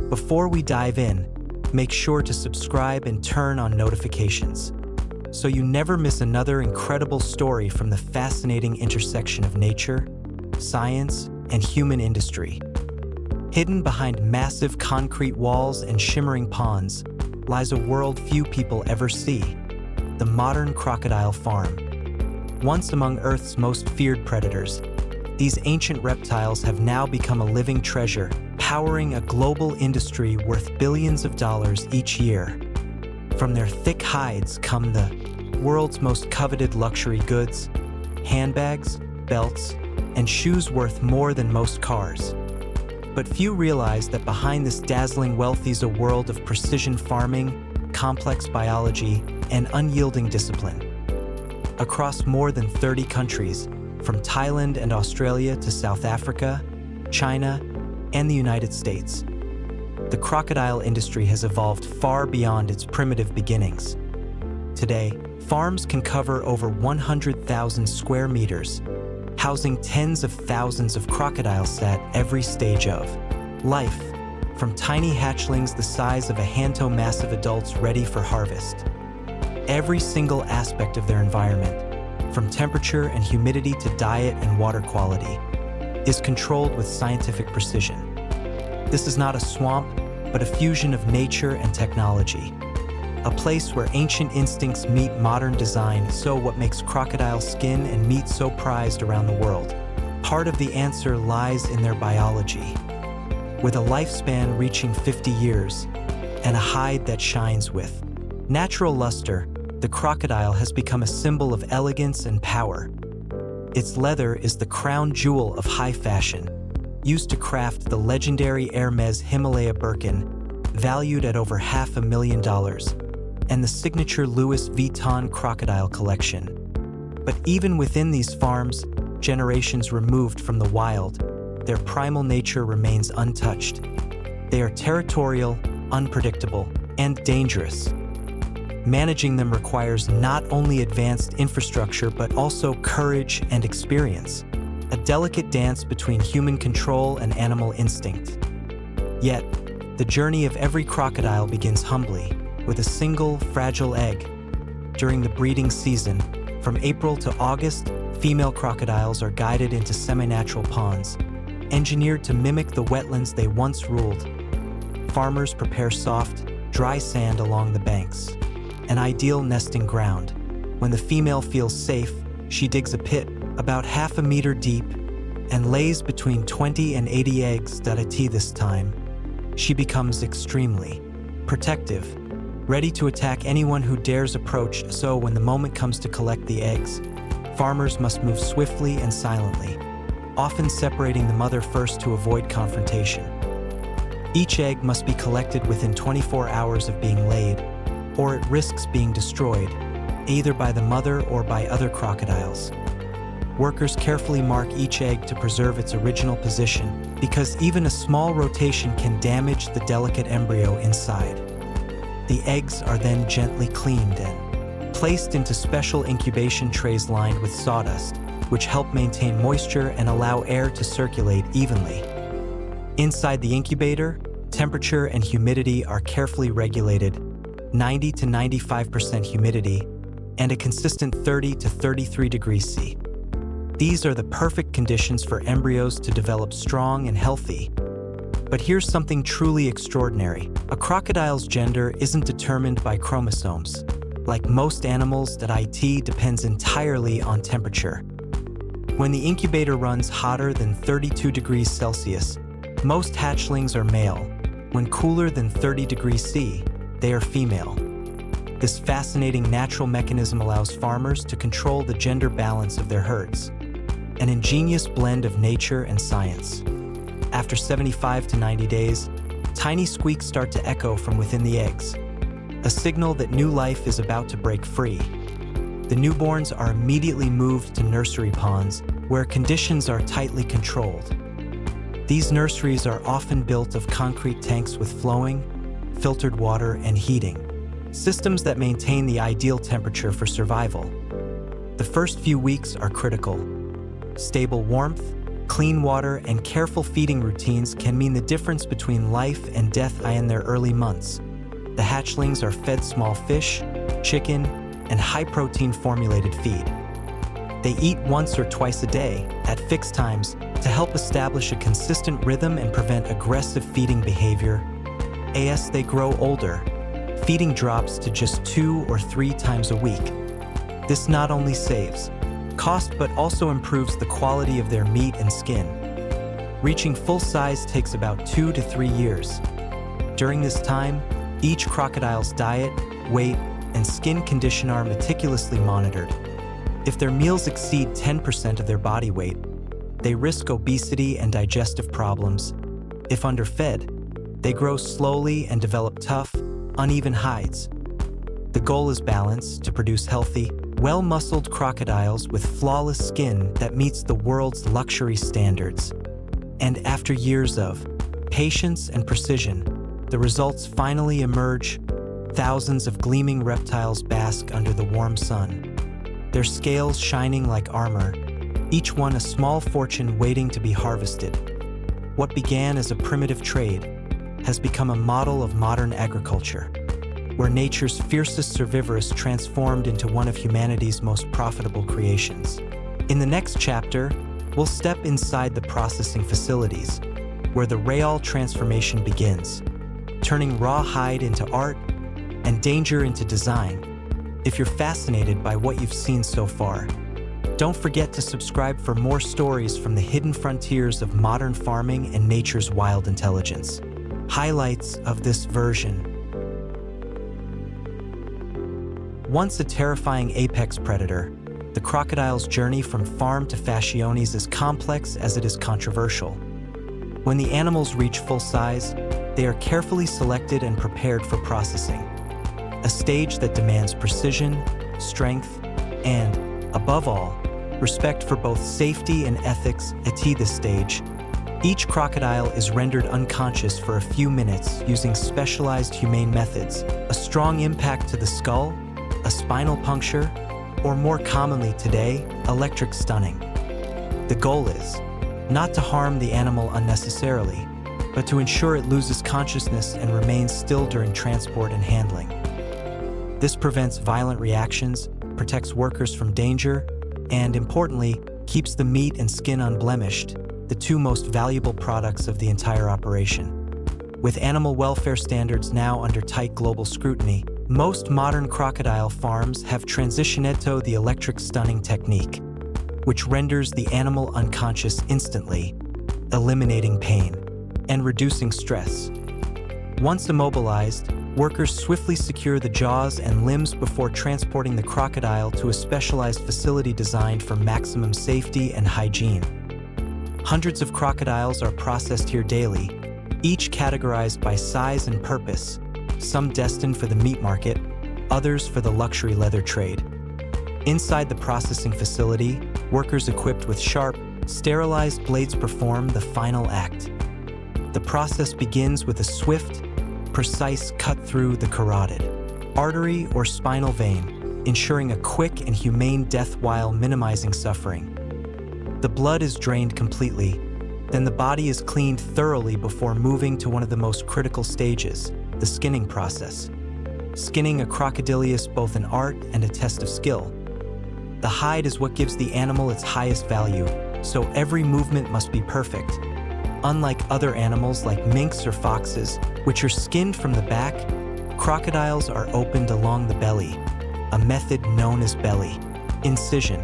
Before we dive in, make sure to subscribe and turn on notifications so you never miss another incredible story from the fascinating intersection of nature, science, and human industry. Hidden behind massive concrete walls and shimmering ponds lies a world few people ever see: the modern crocodile farm. Once among Earth's most feared predators, these ancient reptiles have now become a living treasure, powering a global industry worth billions of dollars each year. From their thick hides come the world's most coveted luxury goods: handbags, belts, and shoes worth more than most cars. But few realize that behind this dazzling wealth is a world of precision farming, complex biology, and unyielding discipline. Across more than 30 countries, from Thailand and Australia to South Africa, China, and the United States, the crocodile industry has evolved far beyond its primitive beginnings. Today, farms can cover over 100,000 square meters, housing tens of thousands of crocodiles at every stage of life, from tiny hatchlings the size of a hand to massive adults ready for harvest. Every single aspect of their environment, from temperature and humidity to diet and water quality, is controlled with scientific precision. This is not a swamp, but a fusion of nature and technology. A place where ancient instincts meet modern design. So what makes crocodile skin and meat so prized around the world? Part of the answer lies in their biology. With a lifespan reaching 50 years and a hide that shines with natural luster, the crocodile has become a symbol of elegance and power. Its leather is the crown jewel of high fashion, used to craft the legendary Hermès Himalaya Birkin, valued at over $500,000, and the signature Louis Vuitton Crocodile collection. But even within these farms, generations removed from the wild, their primal nature remains untouched. They are territorial, unpredictable, and dangerous. Managing them requires not only advanced infrastructure but also courage and experience, a delicate dance between human control and animal instinct. Yet, the journey of every crocodile begins humbly, with a single, fragile egg. During the breeding season, from April to August, female crocodiles are guided into semi-natural ponds, engineered to mimic the wetlands they once ruled. Farmers prepare soft, dry sand along the banks, an ideal nesting ground. When the female feels safe, she digs a pit about half a meter deep and lays between 20 and 80 eggs. This time, she becomes extremely protective, ready to attack anyone who dares approach. So when the moment comes to collect the eggs, farmers must move swiftly and silently, often separating the mother first to avoid confrontation. Each egg must be collected within 24 hours of being laid, or it risks being destroyed, either by the mother or by other crocodiles. Workers carefully mark each egg to preserve its original position, because even a small rotation can damage the delicate embryo inside. The eggs are then gently cleaned and placed into special incubation trays lined with sawdust, which help maintain moisture and allow air to circulate evenly. Inside the incubator, temperature and humidity are carefully regulated, 90 to 95% humidity, and a consistent 30 to 33 degrees C. These are the perfect conditions for embryos to develop strong and healthy. But here's something truly extraordinary. A crocodile's gender isn't determined by chromosomes. Like most animals, it depends entirely on temperature. When the incubator runs hotter than 32 degrees Celsius, most hatchlings are male. When cooler than 30 degrees C, they are female. This fascinating natural mechanism allows farmers to control the gender balance of their herds, an ingenious blend of nature and science. After 75 to 90 days, tiny squeaks start to echo from within the eggs, a signal that new life is about to break free. The newborns are immediately moved to nursery ponds, where conditions are tightly controlled. These nurseries are often built of concrete tanks with flowing, filtered water and heating, systems that maintain the ideal temperature for survival. The first few weeks are critical. Stable warmth, clean water, and careful feeding routines can mean the difference between life and death in their early months. The hatchlings are fed small fish, chicken, and high-protein formulated feed. They eat once or twice a day, at fixed times, to help establish a consistent rhythm and prevent aggressive feeding behavior. As they grow older, feeding drops to just 2 or 3 times a week. This not only saves cost but also improves the quality of their meat and skin. Reaching full size takes about 2 to 3 years. During this time, each crocodile's diet, weight, and skin condition are meticulously monitored. If their meals exceed 10% of their body weight, they risk obesity and digestive problems. If underfed, they grow slowly and develop tough, uneven hides. The goal is balance to produce healthy, well-muscled crocodiles with flawless skin that meets the world's luxury standards. And after years of patience and precision, the results finally emerge. Thousands of gleaming reptiles bask under the warm sun, their scales shining like armor, each one a small fortune waiting to be harvested. What began as a primitive trade has become a model of modern agriculture, where nature's fiercest herbivorous transformed into one of humanity's most profitable creations. In the next chapter, we'll step inside the processing facilities, where the real transformation begins, turning raw hide into art and danger into design. If you're fascinated by what you've seen so far, don't forget to subscribe for more stories from the hidden frontiers of modern farming and nature's wild intelligence. Highlights of this version. Once a terrifying apex predator, the crocodile's journey from farm to fashion is as complex as it is controversial. When the animals reach full size, they are carefully selected and prepared for processing, a stage that demands precision, strength, and, above all, respect for both safety and ethics. At this stage, each crocodile is rendered unconscious for a few minutes using specialized humane methods, a strong impact to the skull, a spinal puncture, or more commonly today, electric stunning. The goal is not to harm the animal unnecessarily, but to ensure it loses consciousness and remains still during transport and handling. This prevents violent reactions, protects workers from danger, and, importantly, keeps the meat and skin unblemished, the two most valuable products of the entire operation. With animal welfare standards now under tight global scrutiny, most modern crocodile farms have transitioned to the electric stunning technique, which renders the animal unconscious instantly, eliminating pain and reducing stress. Once immobilized, workers swiftly secure the jaws and limbs before transporting the crocodile to a specialized facility designed for maximum safety and hygiene. Hundreds of crocodiles are processed here daily, each categorized by size and purpose, some destined for the meat market, others for the luxury leather trade. Inside the processing facility, workers equipped with sharp, sterilized blades perform the final act. The process begins with a swift, precise cut through the carotid artery or spinal vein, ensuring a quick and humane death while minimizing suffering. The blood is drained completely, then the body is cleaned thoroughly before moving to one of the most critical stages, the skinning process. Skinning a crocodile is both an art and a test of skill. The hide is what gives the animal its highest value, so every movement must be perfect. Unlike other animals like minks or foxes, which are skinned from the back, crocodiles are opened along the belly, a method known as belly incision.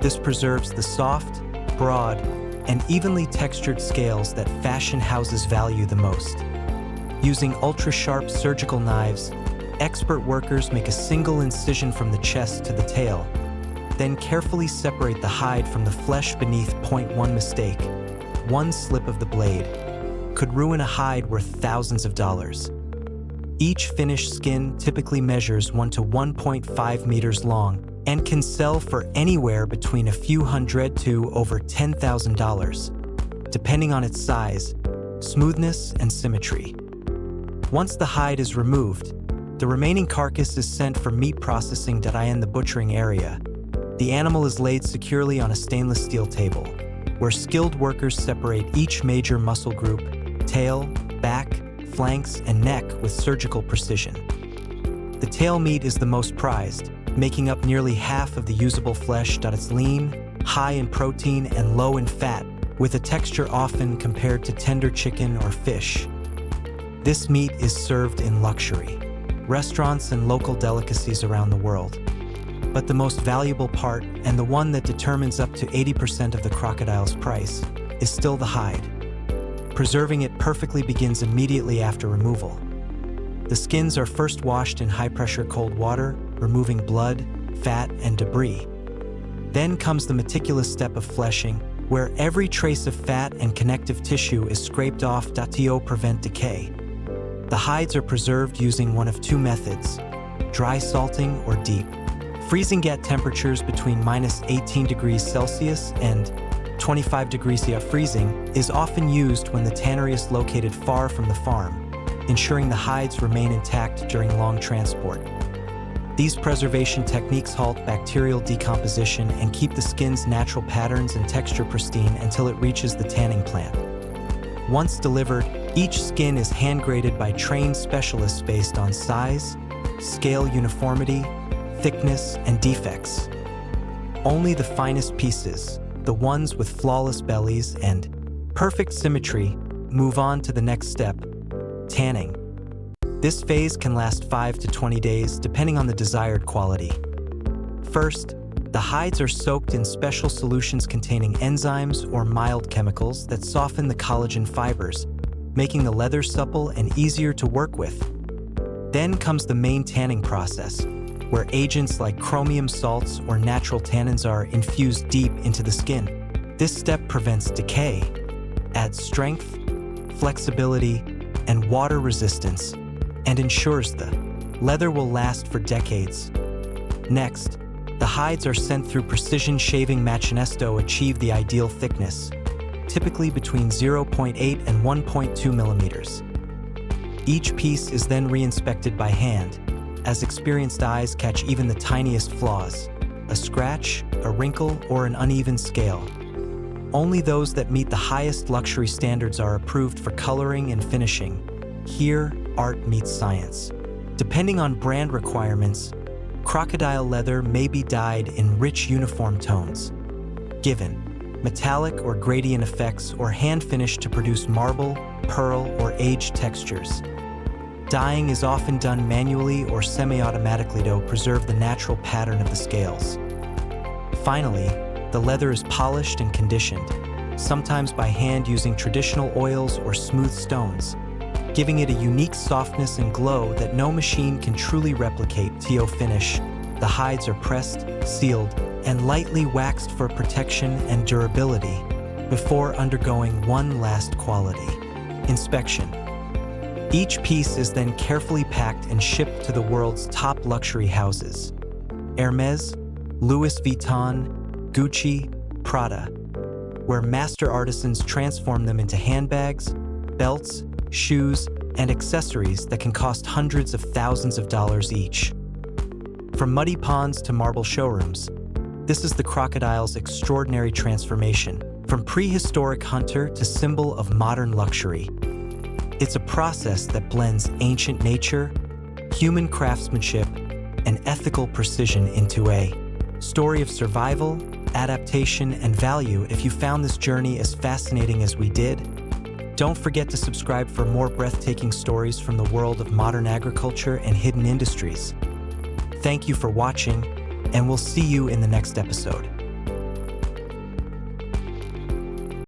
This preserves the soft, broad, and evenly textured scales that fashion houses value the most. Using ultra-sharp surgical knives, expert workers make a single incision from the chest to the tail, then carefully separate the hide from the flesh beneath. One mistake, one slip of the blade, could ruin a hide worth thousands of dollars. Each finished skin typically measures 1 to 1.5 meters long and can sell for anywhere between a few hundred to over $10,000, depending on its size, smoothness, and symmetry. Once the hide is removed, the remaining carcass is sent for meat processing in the butchering area. The animal is laid securely on a stainless steel table, where skilled workers separate each major muscle group, tail, back, flanks, and neck with surgical precision. The tail meat is the most prized, making up nearly half of the usable flesh. It's lean, high in protein, and low in fat, with a texture often compared to tender chicken or fish. This meat is served in luxury restaurants and local delicacies around the world. But the most valuable part, and the one that determines up to 80% of the crocodile's price, is still the hide. Preserving it perfectly begins immediately after removal. The skins are first washed in high-pressure cold water, removing blood, fat, and debris. Then comes the meticulous step of fleshing, where every trace of fat and connective tissue is scraped off to prevent decay. The hides are preserved using one of two methods: dry salting or deep freezing at temperatures between -18 degrees Celsius and 25 degrees Celsius. Freezing is often used when the tannery is located far from the farm, ensuring the hides remain intact during long transport. These preservation techniques halt bacterial decomposition and keep the skin's natural patterns and texture pristine until it reaches the tanning plant. Once delivered, each skin is hand-graded by trained specialists based on size, scale uniformity, thickness, and defects. Only the finest pieces, the ones with flawless bellies and perfect symmetry, move on to the next step: tanning. This phase can last 5 to 20 days, depending on the desired quality. First, the hides are soaked in special solutions containing enzymes or mild chemicals that soften the collagen fibers, making the leather supple and easier to work with. Then comes the main tanning process, where agents like chromium salts or natural tannins are infused deep into the skin. This step prevents decay, adds strength, flexibility, and water resistance, and ensures the leather will last for decades. Next, the hides are sent through precision shaving machines to achieve the ideal thickness, typically between 0.8 and 1.2 millimeters. Each piece is then re-inspected by hand, as experienced eyes catch even the tiniest flaws: a scratch, a wrinkle, or an uneven scale. Only those that meet the highest luxury standards are approved for coloring and finishing. Here, art meets science. Depending on brand requirements, crocodile leather may be dyed in rich uniform tones, given metallic or gradient effects, or hand-finished to produce marble, pearl, or aged textures. Dyeing is often done manually or semi-automatically to preserve the natural pattern of the scales. Finally, the leather is polished and conditioned, sometimes by hand using traditional oils or smooth stones, giving it a unique softness and glow that no machine can truly replicate. To finish, the hides are pressed, sealed, and lightly waxed for protection and durability before undergoing one last quality inspection. Each piece is then carefully packed and shipped to the world's top luxury houses: Hermès, Louis Vuitton, Gucci, Prada, where master artisans transform them into handbags, belts, shoes, and accessories that can cost hundreds of thousands of dollars each. From muddy ponds to marble showrooms, this is the crocodile's extraordinary transformation, from prehistoric hunter to symbol of modern luxury. It's a process that blends ancient nature, human craftsmanship, and ethical precision into a story of survival, adaptation, and value. If you found this journey as fascinating as we did, don't forget to subscribe for more breathtaking stories from the world of modern agriculture and hidden industries. Thank you for watching, and we'll see you in the next episode.